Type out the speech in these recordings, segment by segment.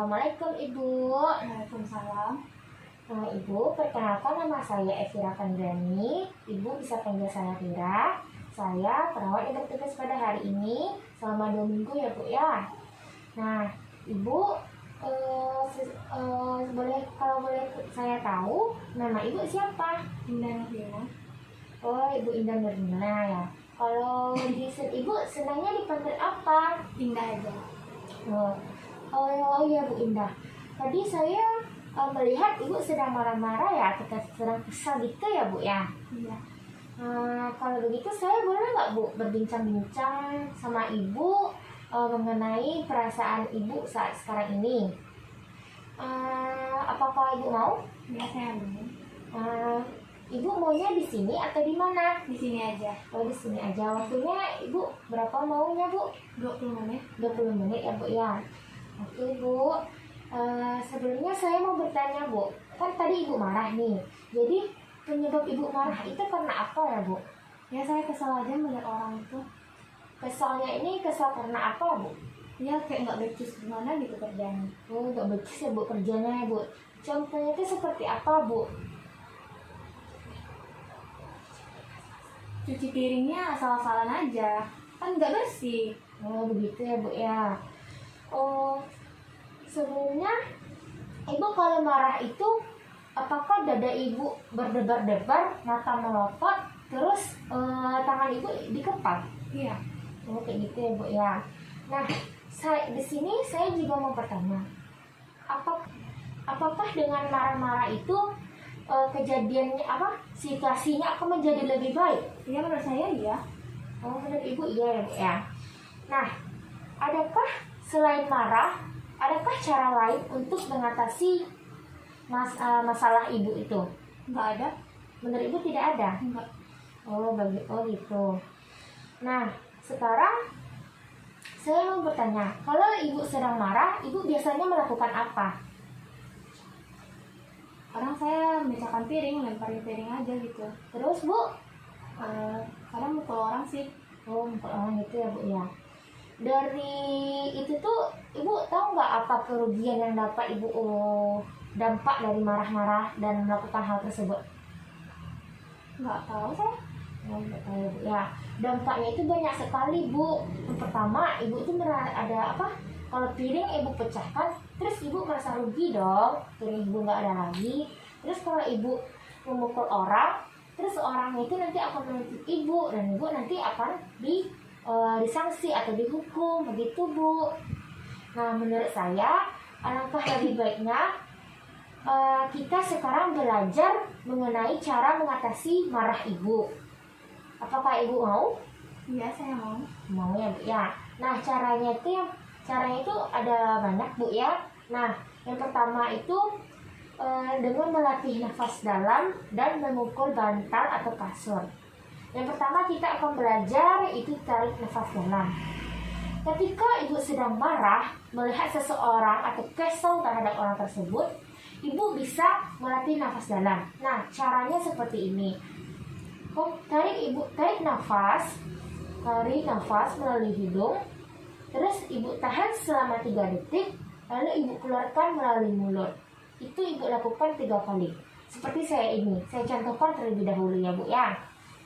Assalamualaikum Ibu. Waalaikumsalam. Ibu, perkenalkan nama saya Evira Kandrani. Ibu bisa panggil saya Vira. Saya perawat yang bertugas pada hari ini selama 2 minggu ya Bu ya. Nah Ibu, kalau boleh saya tahu nama Ibu siapa? Indah Nurina. Oh, Ibu Indah Nurina ya. Kalau Ibu senangnya dipanggil apa? Indah aja. Oh ya Bu Indah. Tadi saya melihat Ibu sedang marah-marah ya, kita sedang kesal gitu ya Bu ya. Iya. Kalau begitu saya boleh nggak Bu berbincang-bincang sama Ibu mengenai perasaan Ibu saat sekarang ini? Apakah Ibu mau? Ya, saya mau. Ibu maunya di sini atau di mana? Di sini aja. Oh, di sini aja. Waktunya Ibu berapa maunya Bu? 20 menit. 20 menit ya Bu ya. Oke Bu. Sebelumnya saya mau bertanya Bu. Kan tadi Ibu marah nih. Jadi penyebab Ibu marah itu karena apa ya Bu? Ya, saya kesal aja melihat orang itu. Kesalnya ini kesal karena apa Bu? Ya, kayak nggak becus gimana gitu kerjanya. Oh, nggak becus ya Bu kerjanya ya Bu. Contohnya itu seperti apa Bu? Cuci piringnya asal-asalan aja. Kan nggak bersih. Oh, begitu ya Bu ya. Oh, sebelumnya Ibu kalau marah itu apakah dada Ibu berdebar-debar, mata melotot, terus tangan Ibu dikepal? Iya. Oh, kayak gitu ya Bu ya. Nah, di sini saya juga mau bertanya, apakah dengan marah-marah itu kejadiannya situasinya akan menjadi lebih baik? Iya, menurut saya iya. Oh, menurut Ibu iya ya Bu ya. Nah, adakah selain marah, adakah cara lain untuk mengatasi masalah Ibu itu? Nggak ada. Menurut Ibu tidak ada? Nggak. Oh gitu. Nah, sekarang saya mau bertanya, kalau Ibu sedang marah, Ibu biasanya melakukan apa? Kadang saya memecahkan piring, lemparin piring aja gitu. Terus Bu? Kadang mukul orang sih. Oh, mukul orang gitu ya Bu ya. Dari itu tuh Ibu tahu nggak apa kerugian yang dapat Ibu dampak dari marah-marah dan melakukan hal tersebut? Nggak tahu saya. Oh, nggak tahu Bu ya. Dampaknya itu banyak sekali Bu. Yang pertama, Ibu itu ada apa? Kalau piring Ibu pecahkan, terus Ibu merasa rugi dong. Piring Ibu nggak ada lagi. Terus kalau Ibu memukul orang, terus orang itu nanti akan menuntut Ibu dan Ibu nanti akan disanksi atau dihukum, begitu Bu. Nah, menurut saya alangkah lebih baiknya kita sekarang belajar mengenai cara mengatasi marah Ibu. Apakah Ibu mau? Iya, saya mau. Mau ya Bu ya. Nah, caranya itu ada banyak Bu ya. Nah, yang pertama itu dengan melatih nafas dalam dan memukul bantal atau kasur. Yang pertama kita akan belajar itu tarik nafas dalam. Ketika Ibu sedang marah melihat seseorang atau kesal terhadap orang tersebut, Ibu bisa melatih nafas dalam. Nah, caranya seperti ini. Tarik nafas melalui hidung. Terus Ibu tahan selama 3 detik, lalu Ibu keluarkan melalui mulut. Itu Ibu lakukan 3 kali. Seperti saya ini, saya contohkan terlebih dahulu ya Bu ya.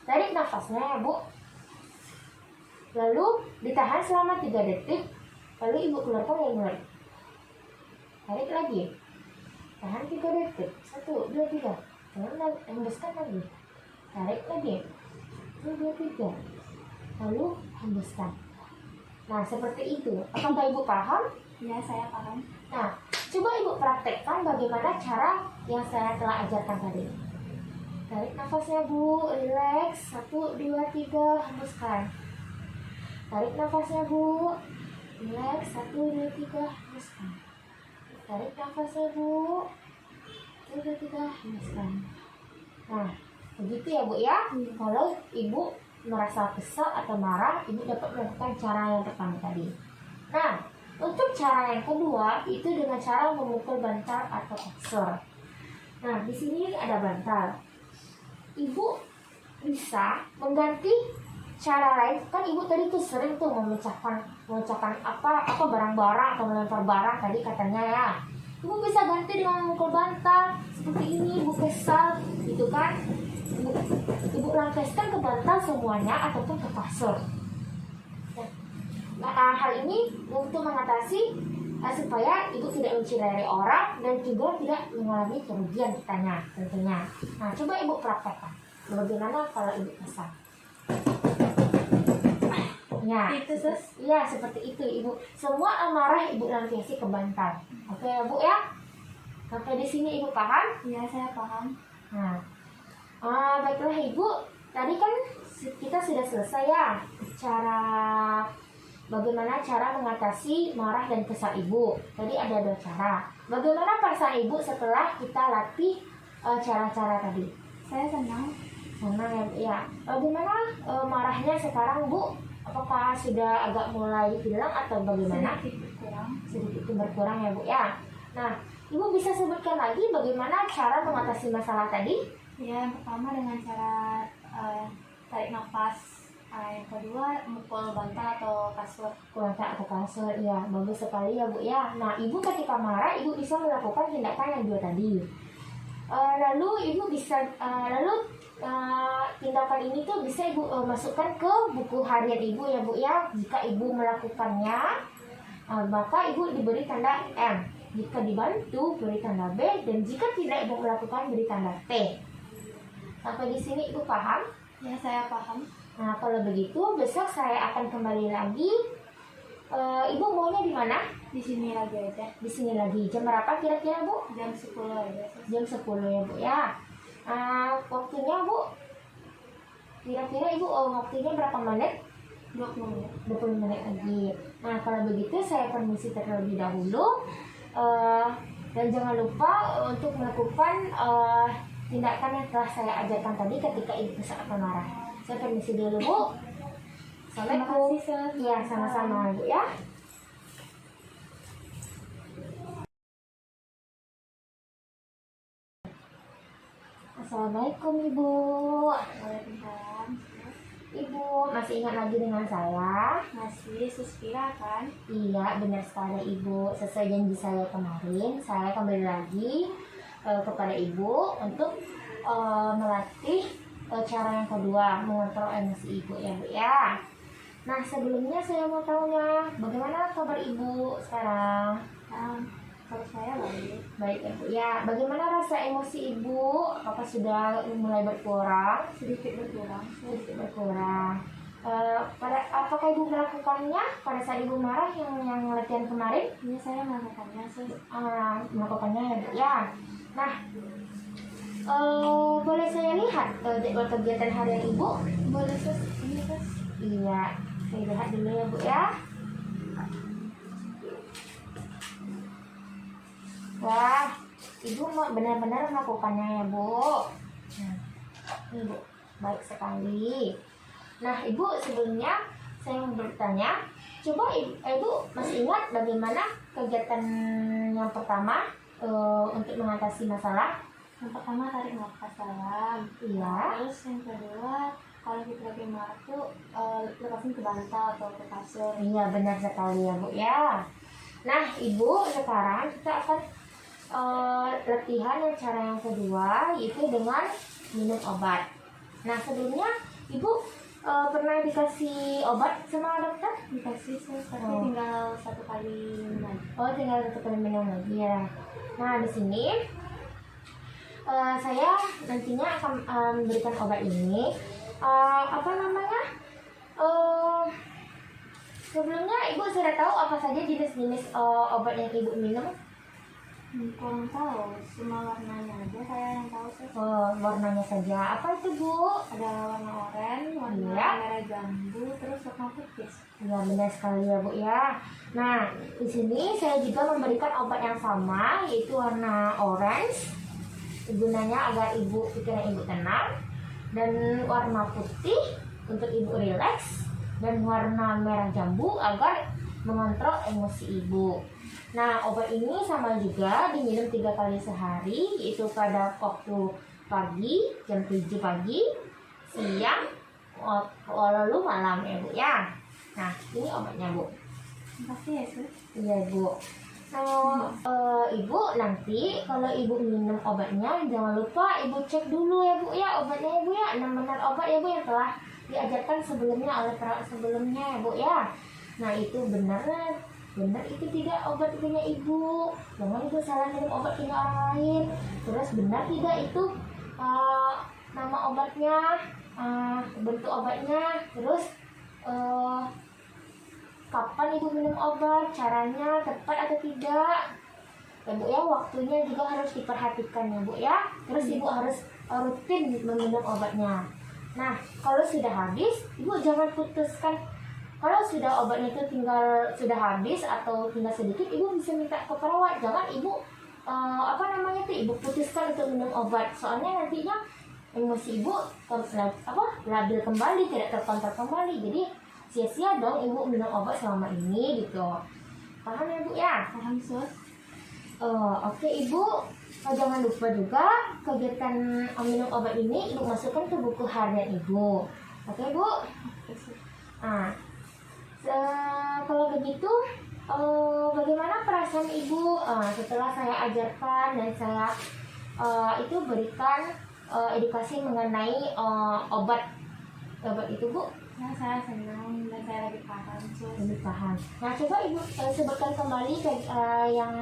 Tarik nafasnya ya Bu. Lalu ditahan selama 3 detik, lalu Ibu keluarkan melalui mulut. Tarik lagi. Tahan 3 detik. 1, 2, 3. Hembuskan lagi. Tarik lagi. 1, 2, 3. Lalu hembuskan. Nah, seperti itu. Apakah Ibu paham? Ya, saya paham. Nah, coba Ibu praktekkan bagaimana cara yang saya telah ajarkan tadi. Tarik nafasnya Bu, relax. 1, 2, 3, hembuskan. Tarik nafasnya Bu, relax. 1, 2, 3, hembuskan. Tarik nafasnya Bu, 1, 2, 3, hembuskan. Nah, begitu ya Bu ya. Kalau Ibu merasa kesal atau marah, Ibu dapat melakukan cara yang pertama tadi. Nah, untuk cara yang kedua itu dengan cara memukul bantal atau kasur. Nah, di sini ada bantal. Ibu bisa mengganti cara lain kan ibu tadi tuh sering tuh memecahkan apa barang-barang atau melempar barang tadi katanya ya. Ibu bisa ganti dengan memukul bantal seperti ini, ibu pesal gitu kan. Ibu lampeskan ke bantal semuanya ataupun ke kasur. Nah, hal ini untuk mengatasi supaya ibu tidak mencederai orang dan juga tidak mengalami kerugian kitanya tentunya. Nah, coba ibu praktekkan. Bagaimana kalau ibu pesan? Ya, Itu sus. ya seperti itu ibu. Semua amarah ibu lampiasi ke bantal. Oke ya bu ya. Sampai di sini ibu paham? Iya, saya paham. Nah, baiklah ibu. Tadi kan kita sudah selesai ya bagaimana cara mengatasi marah dan kesal ibu. Tadi ada 2 cara. Bagaimana perasaan ibu setelah kita latih cara-cara tadi? Saya senang. Senang ya bu ya. Bagaimana marahnya sekarang bu? Apakah sudah agak mulai hilang atau bagaimana? Sedikit berkurang ya bu ya. Nah, ibu bisa sebutkan lagi bagaimana cara mengatasi masalah tadi? Ya, yang pertama dengan cara tarik nafas. Yang kedua mukul bantal atau kasur. Bantal atau kasur, ya bagus sekali ya bu ya. Nah, ibu ketika marah ibu bisa melakukan tindakan yang 2 tadi. Lalu ibu bisa tindakan ini tuh bisa ibu masukkan ke buku harian ibu ya bu ya. Jika ibu melakukannya maka ibu diberi tanda M. Jika dibantu beri tanda B, dan jika tidak ibu melakukan beri tanda T. Sampai di sini ibu paham? Ya, saya paham. Nah, kalau begitu besok saya akan kembali lagi. Ibu maunya di mana? Di sini lagi aja. Di sini lagi. Jam berapa kira-kira bu? Jam 10 aja. Jam 10 ya bu ya. Waktunya bu, kira-kira ibu waktunya berapa menit? 20 menit. 20 menit lagi. Nah, kalau begitu saya permisi terlebih dahulu. Dan jangan lupa untuk melakukan tindakan yang telah saya ajarkan tadi ketika ibu saat marah. Saya permisi dulu bu. Assalamualaikum. Terima kasih, Ya, sama-sama bu ya. Assalamualaikum ibu. Waalaikumsalam. Ibu masih ingat lagi dengan saya? Masih Suspira kan? Iya, benar sekali ibu. Sesuai janji saya kemarin, saya kembali lagi kepada ibu untuk melatih cara yang kedua, mengontrol emosi ibu ya bu ya. Nah, sebelumnya saya mau tanya, bagaimana kabar ibu sekarang? Kalau saya baik. Baik ya bu ya. Bagaimana rasa emosi ibu? Apakah sudah mulai berkurang? Sedikit berkurang. Sedikit berkurang. Apakah ibu melakukannya pada saat ibu marah yang latihan kemarin? Ini saya melakukannya sus. Melakukannya ya bu ya. Nah, boleh saya lihat jadwal kegiatan harian ibu? Boleh sus. Ini sus. Iya, saya lihat dulu ya bu ya. Wah, ibu benar-benar melakukannya ya bu. Nah, ini bu, baik sekali. Nah, ibu sebelumnya saya mau bertanya, coba ibu masih ingat bagaimana kegiatan yang pertama untuk mengatasi masalah? Yang pertama tarik nafas dalam. Iya. Terus yang kedua, kalau kita lagi marah tuh lepasin ke bantal atau ke kasur. Iya, benar sekali ya bu ya. Nah, ibu sekarang kita akan latihan yang cara yang kedua, yaitu dengan minum obat. Nah, sebelumnya ibu pernah dikasih obat sama dokter? Dikasih sus, tapi tinggal 1 kali minum. Oh, tinggal 1 kali minum lagi ya. Nah, di sini saya nantinya akan memberikan obat ini. Apa namanya? Sebelumnya ibu sudah tahu apa saja jenis-jenis obat yang ibu minum? Kurang tahu, semua warnanya aja saya yang tahu sus. Warnanya saja. Apa itu bu? Ada warna oranye, warna Iya. merah jambu, terus warna putih. Ya, benar sekali ya bu ya. Nah, di sini saya juga memberikan obat yang sama, yaitu warna orange. Gunanya agar ibu pikiran ibu tenang, dan warna putih untuk ibu rileks, dan warna merah jambu agar mengontrol emosi ibu. Nah, obat ini sama juga diminum 3 kali sehari, yaitu pada waktu pagi jam 7 pagi, siang lalu malam ya Bu ya. Nah ini obatnya Bu. Makasih ya sus. Iya Bu. Nah, Ibu nanti kalau Ibu minum obatnya jangan lupa Ibu cek dulu ya Bu ya obatnya ya Bu ya. Nah benar obat ya Bu yang telah diajarkan sebelumnya oleh perawat sebelumnya ya Bu ya. Nah itu benar itu tidak obat punya Ibu. Jangan Ibu salah minum obat punya orang lain. Terus benar tidak itu nama obatnya, bentuk obatnya, terus kapan Ibu minum obat, caranya tepat atau tidak ya Bu ya. Waktunya juga harus diperhatikan ya Bu ya. Terus Ibu harus rutin meminum obatnya. Nah kalau sudah habis Ibu jangan putuskan. Kalau sudah obatnya itu sudah habis atau tinggal sedikit, Ibu bisa minta ke perawat. Jangan Ibu Ibu putuskan untuk minum obat. Soalnya nantinya emosi Ibu labil kembali, tidak terkontrol kembali. Jadi sia-sia dong Ibu minum obat selama ini gitu. Paham ya Bu ya? Paham sus. Oke Ibu. Jangan lupa juga kegiatan minum obat ini Ibu masukkan ke buku harian Ibu. Oke Bu? Nah, kalau begitu bagaimana perasaan Ibu setelah saya ajarkan dan saya itu berikan edukasi mengenai obat itu Bu? Ya, saya senang dan saya lagi paham sus. Lebih paham. Nah coba Ibu sebutkan kembali yang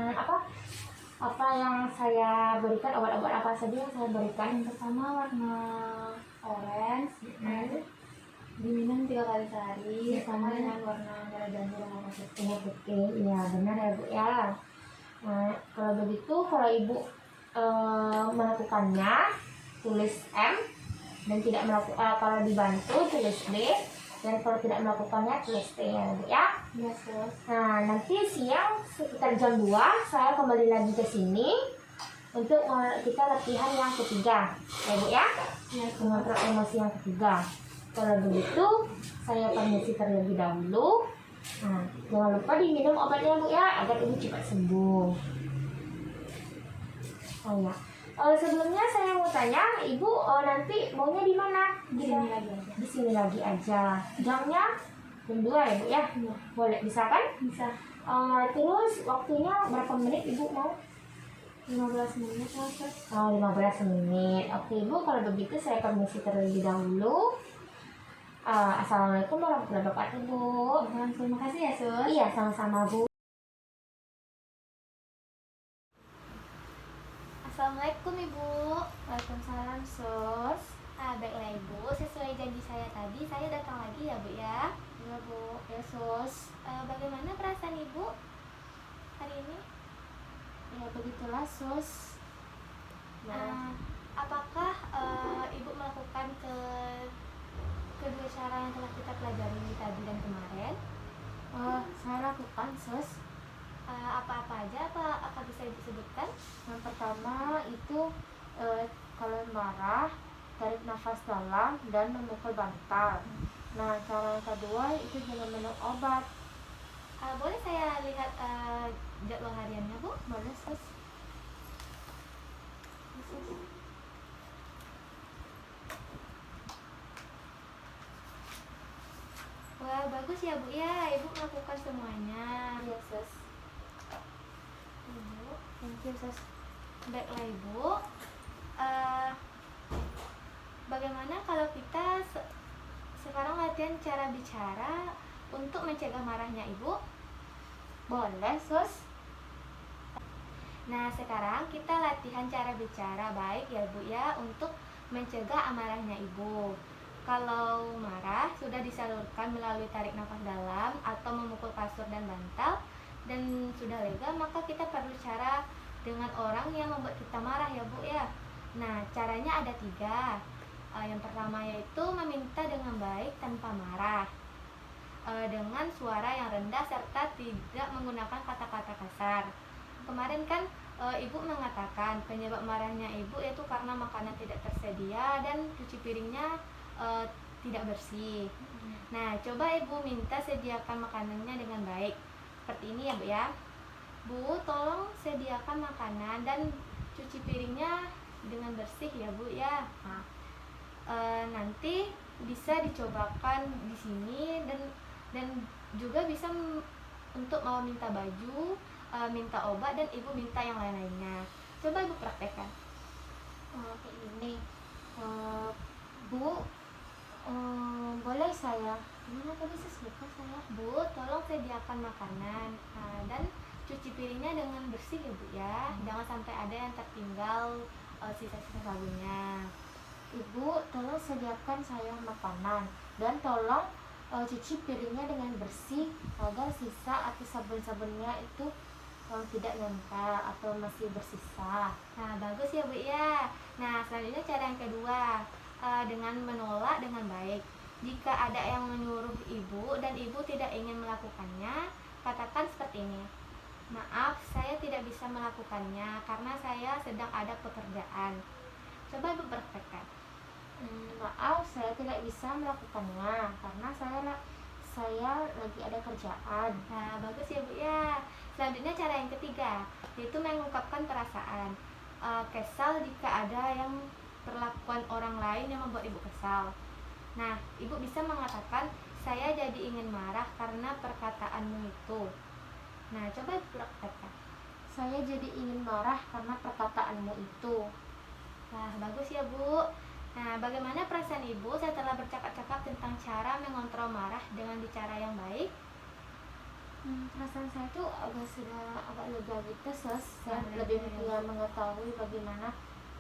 apa yang saya berikan, obat-obat apa saja yang saya berikan. Yang pertama warna orange, diminum 3 kali sehari sama dengan warna merah jambu dan warna putih. Iya betul, iya benar ya Bu ya. Nah kalau begitu kalau Ibu melakukannya tulis M, dan tidak melakukan kalau dibantu tulis B, dan kalau tidak melakukannya tulis T ya Bu ya. Iya sus. Nah nanti siang sekitar jam 2 saya kembali lagi ke sini untuk kita latihan yang ketiga ya Bu ya. Iya sus. Mengontrol emosi yang ketiga. Kalau begitu saya permisi terlebih dahulu. Nah, jangan lupa diminum obatnya Bu ya agar Ibu cepat sembuh. Oh ya. Sebelumnya saya mau tanya, Ibu nanti maunya di mana? Di sini lagi aja. Di sini lagi aja. Jamnya jam 2 ya Bu ya? Iya. Boleh, bisa kan? Bisa. Terus waktunya berapa menit Ibu mau? 15 menit lah sus. 15 menit. Oke Ibu, kalau begitu saya permisi terlebih dahulu. Assalamualaikum warahmatullahi wabarakatuh Bu. Terima kasih ya sus. Iya, sama-sama Bu. Assalamualaikum Ibu. Waalaikumsalam sus. Baiklah Ibu, sesuai janji saya tadi, saya datang lagi ya Bu ya. Iya Bu, ya sus. Bagaimana perasaan Ibu hari ini? Ya begitulah sus. Apakah Ibu melakukan kedua cara yang telah kita pelajari tadi dan kemarin? Saya lakukan sus. Apa-apa aja? Apa bisa Ibu sebutkan? Yang pertama itu kalau marah, tarik nafas dalam dan memukul bantal. Nah cara yang kedua itu jangan minum obat. Boleh saya lihat jadwal hariannya Bu? Boleh sus. Wah, bagus ya Bu ya, Ibu melakukan semuanya. Iya sus. Ibu, Thank you sus. baiklah Ibu. Bagaimana kalau kita sekarang latihan cara bicara untuk mencegah marahnya Ibu? Boleh sus. Nah, sekarang kita latihan cara bicara baik ya Bu ya untuk mencegah amarahnya Ibu. Kalau marah sudah disalurkan melalui tarik nafas dalam atau memukul kasur dan bantal dan sudah lega, maka kita perlu cara dengan orang yang membuat kita marah ya Bu ya. Nah, caranya ada 3. Yang pertama yaitu meminta dengan baik tanpa marah, dengan suara yang rendah serta tidak menggunakan kata-kata kasar. Kemarin kan Ibu mengatakan penyebab marahnya Ibu yaitu karena makanan tidak tersedia dan cuci piringnya tidak bersih. Nah, coba Ibu minta sediakan makanannya dengan baik. Seperti ini ya Bu ya. Bu, tolong sediakan makanan dan cuci piringnya dengan bersih ya Bu ya. Nanti bisa dicobakan di sini, dan juga bisa untuk mau minta baju, minta obat, dan ibu minta yang lain-lainnya. Coba ibu praktekkan. Kayak gini. Bu, boleh saya? Gimana tadi lupa saya? Bu, tolong sediakan makanan, dan cuci piringnya dengan bersih ya Bu ya. Jangan sampai ada yang tertinggal sisa-sisa sabunnya. Ibu, tolong sediakan saya makanan dan tolong cuci piringnya dengan bersih agar sisa atau sabun-sabunnya itu tidak nempel atau masih bersisa. Nah, bagus ya Bu ya. Nah, selanjutnya cara yang kedua, dengan menolak dengan baik. Jika ada yang menyuruh ibu dan ibu tidak ingin melakukannya, katakan seperti ini. Maaf, saya tidak bisa melakukannya karena saya sedang ada pekerjaan. Coba ibu praktekkan. Maaf, saya tidak bisa melakukannya karena saya lagi ada kerjaan. Nah, bagus ya Bu ya. Selanjutnya cara yang ketiga, yaitu mengungkapkan perasaan. Kesal jika ada yang perlakuan orang lain yang membuat ibu kesal. Nah, ibu bisa mengatakan, saya jadi ingin marah karena perkataanmu itu. Nah, coba ibu praktekkan. Saya jadi ingin marah karena perkataanmu itu. Nah, bagus ya Bu. Nah, bagaimana perasaan ibu setelah bercakap-cakap tentang cara mengontrol marah dengan bicara yang baik? Perasaan saya tuh agak lega gitu, Saya Nah, lebih lega. mengetahui bagaimana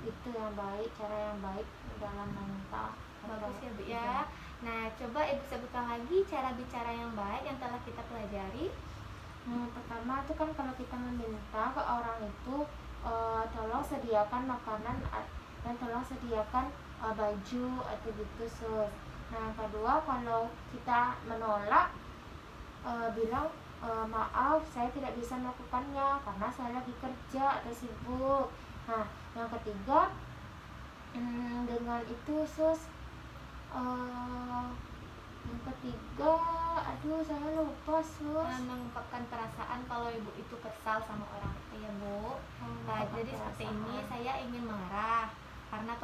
itu yang baik, cara yang baik dalam meminta. Bagus ya Bu ya. Nah, coba ibu sebutkan lagi cara bicara yang baik yang telah kita pelajari. Pertama itu kan kalau kita meminta ke orang itu tolong sediakan makanan dan tolong sediakan baju atau gitu, Sus. Nah, yang kedua kalau kita menolak, bilang maaf saya tidak bisa melakukannya karena saya lagi kerja atau sibuk. Nah, yang ketiga dengan itu, Sus, yang ketiga, aduh saya lupa, Sus. Mengungkapkan perasaan kalau ibu itu kesal sama orang itu ya Bu. Nah, jadi seperti ini, saya ingin marah karena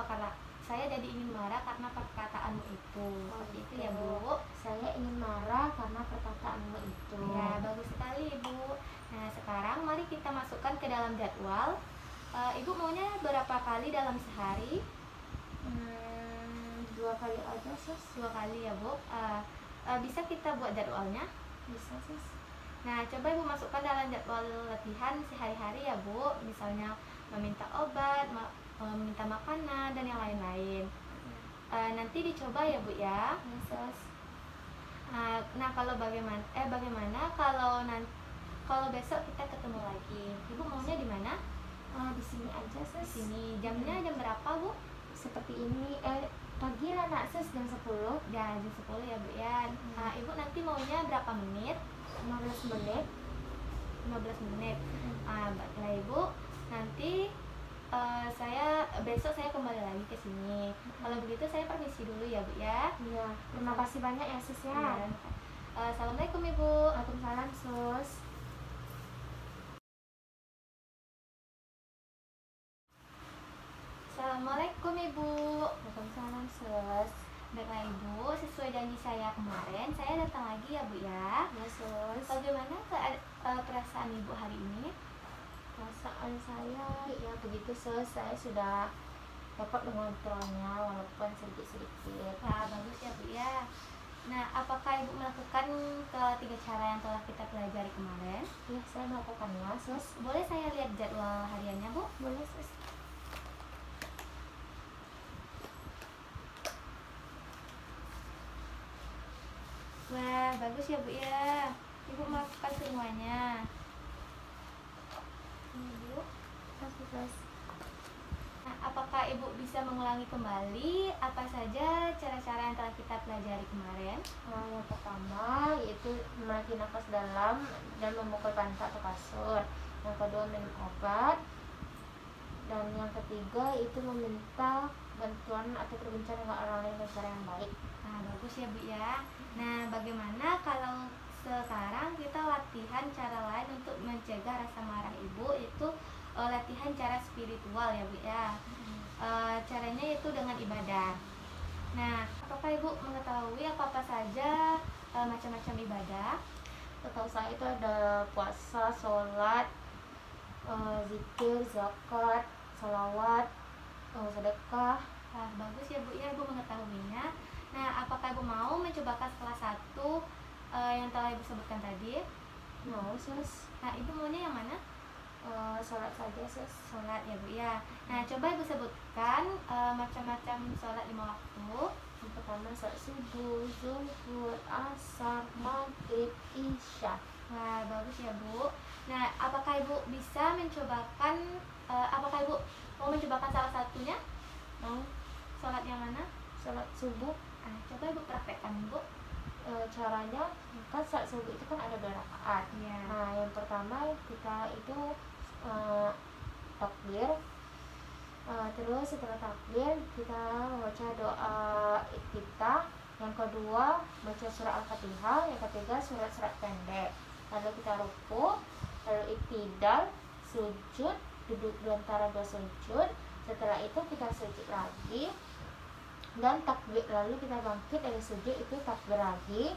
saya jadi ingin marah karena perkataanmu itu. Seperti itu ya Bu. Saya ingin marah karena perkataanmu itu. Ya, bagus sekali Ibu. Nah, sekarang mari kita masukkan ke dalam jadwal. Ibu maunya berapa kali dalam sehari? 2 kali aja, Sus. 2 kali ya Bu. Bisa kita buat jadwalnya? Bisa, Sus. Nah, coba Ibu masukkan dalam jadwal latihan sehari-hari ya Bu. Misalnya meminta obat, meminta makanan, dan yang lain-lain. Nanti dicoba ya Bu ya. Sus. Nah, bagaimana kalau besok kita ketemu lagi? Ibu maunya di mana? Di sini aja, Di Sus. sini. Jamnya jam berapa Bu? Seperti ini. Pagi lah, Nak, Sus, jam 10. Ya, jam 10 ya Bu ya. Ibu nanti maunya berapa menit? 15 menit. 15 menit. Baiklah Ibu. Nanti besok saya kembali lagi ke sini. Kalau begitu saya permisi dulu ya Bu ya. Iya, terima kasih banyak ya, Sus ya. Iya. Assalamualaikum Ibu. Waalaikumsalam, Sus. Assalamualaikum Ibu. Waalaikumsalam, Sus. Baiklah Ibu, sesuai janji saya kemarin, saya datang lagi ya Bu ya. Ya, Sus. Bagaimana perasaan Ibu hari ini? Perasaan saya ya begitu, Sus. Saya sudah dapat mengontrolnya walaupun sedikit-sedikit. Nah, bagus ya Bu ya. Nah, apakah Ibu melakukan ketiga cara yang telah kita pelajari kemarin? Ya, saya melakukannya, Sus. Boleh saya lihat jadwal hariannya Bu? Boleh, Sus. Wah, bagus ya Bu ya. Ibu melakukan semuanya. Ini Bu. Sus. Nah, apakah Ibu bisa mengulangi kembali apa saja cara-cara yang telah kita pelajari kemarin? Yang pertama yaitu menarik nafas dalam dan memukul pantat atau kasur. Yang kedua minum obat. Dan yang ketiga itu meminta bantuan atau berbincang dengan orang lain dengan cara yang baik. Nah, bagus ya Bu ya. Nah, bagaimana kalau sekarang kita latihan cara lain untuk mencegah rasa marah Ibu, itu latihan cara spiritual ya Bu ya. Caranya itu dengan ibadah. Nah, apakah Ibu mengetahui apa-apa saja macam-macam ibadah? Setahu saya itu ada puasa, sholat, zikir, zakat, salawat, sedekah. Wah, bagus ya Bu ya, Ibu mengetahuinya. Nah, apakah Ibu mau mencobakan salah satu yang telah Ibu sebutkan tadi? Mau sus? Nah, Ibu maunya yang mana? Sholat saja sus. Sholat ya Bu ya. Nah, coba Ibu sebutkan macam-macam sholat 5 waktu. Yang pertama sholat subuh, zuhur, asar, maghrib, isya. Wah, bagus ya Bu. Nah, apakah Ibu bisa mencobakan, apakah Ibu mau mencobakan salah satunya? Mau Sholat yang mana? sholat subuh. Coba Ibu praktekkan Bu. Caranya kan sholat subuh itu kan ada 2 rakaat. Iya. Nah, yang pertama kita itu takbir. Terus setelah takbir kita membaca doa iftitah. Yang kedua baca surah Al-Fatihah. Yang ketiga surat-surat pendek. Lalu kita ruku, lalu iktidal, sujud, duduk di antara 2 sujud. Setelah itu kita sujud lagi dan takbir, lalu kita bangkit dari sujud, itu takbir lagi.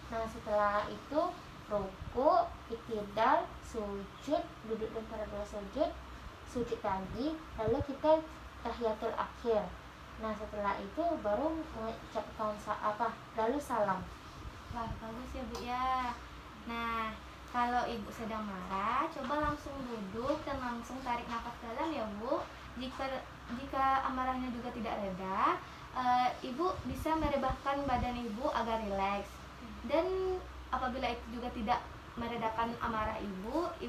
Nah, setelah itu ruku, iktidal, sujud, duduk di antara 2 sujud, sujud lagi, lalu kita tahiyatul akhir. Nah, setelah itu baru mengucapkan lalu salam. Wah, bagus ya Bu ya. Nah, kalau Ibu sedang marah, coba langsung duduk dan langsung tarik nafas dalam ya Bu. Jika amarahnya juga tidak reda, Ibu bisa merebahkan badan Ibu agar rileks. Dan apabila itu juga tidak meredakan amarah Ibu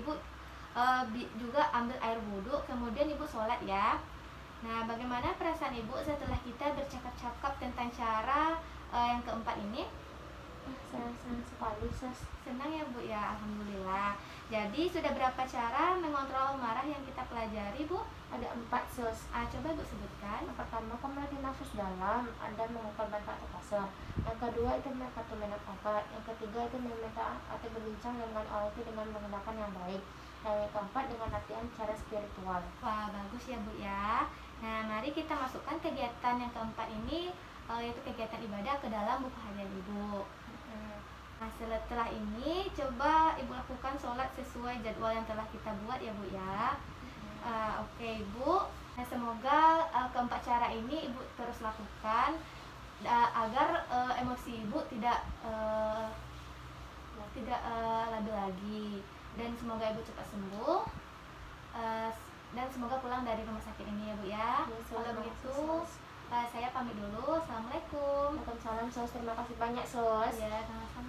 juga ambil air wudhu, kemudian Ibu sholat ya. Nah, bagaimana perasaan Ibu setelah kita bercakap-cakap tentang cara yang keempat ini? Senang sekali sus. Senang ya Bu ya, alhamdulillah. Jadi sudah berapa cara mengontrol marah yang kita pelajari Bu? Ada 4 sus. Coba Ibu sebutkan. Yang pertama kamu melatih nafas dalam, Anda mengukur bantak atau kasar. Yang kedua itu menekati menafas. Yang ketiga itu meminta atau berbincang dengan orang itu dengan menggunakan yang baik. Dan yang keempat dengan latihan cara spiritual. Wah, bagus ya Bu ya. Nah, mari kita masukkan kegiatan yang keempat ini, yaitu kegiatan ibadah ke dalam buku harian Ibu. Nah, setelah ini coba Ibu lakukan sholat sesuai jadwal yang telah kita buat ya Bu ya. Oke Ibu. Nah, semoga keempat cara ini Ibu terus lakukan agar emosi Ibu tidak labil lagi. Dan semoga Ibu cepat sembuh. Dan semoga pulang dari rumah sakit ini ya Bu ya. Kalau begitu saya pamit dulu. Assalamualaikum. Waalaikumsalam sus. Terima kasih banyak sus. Ya, sama-sama.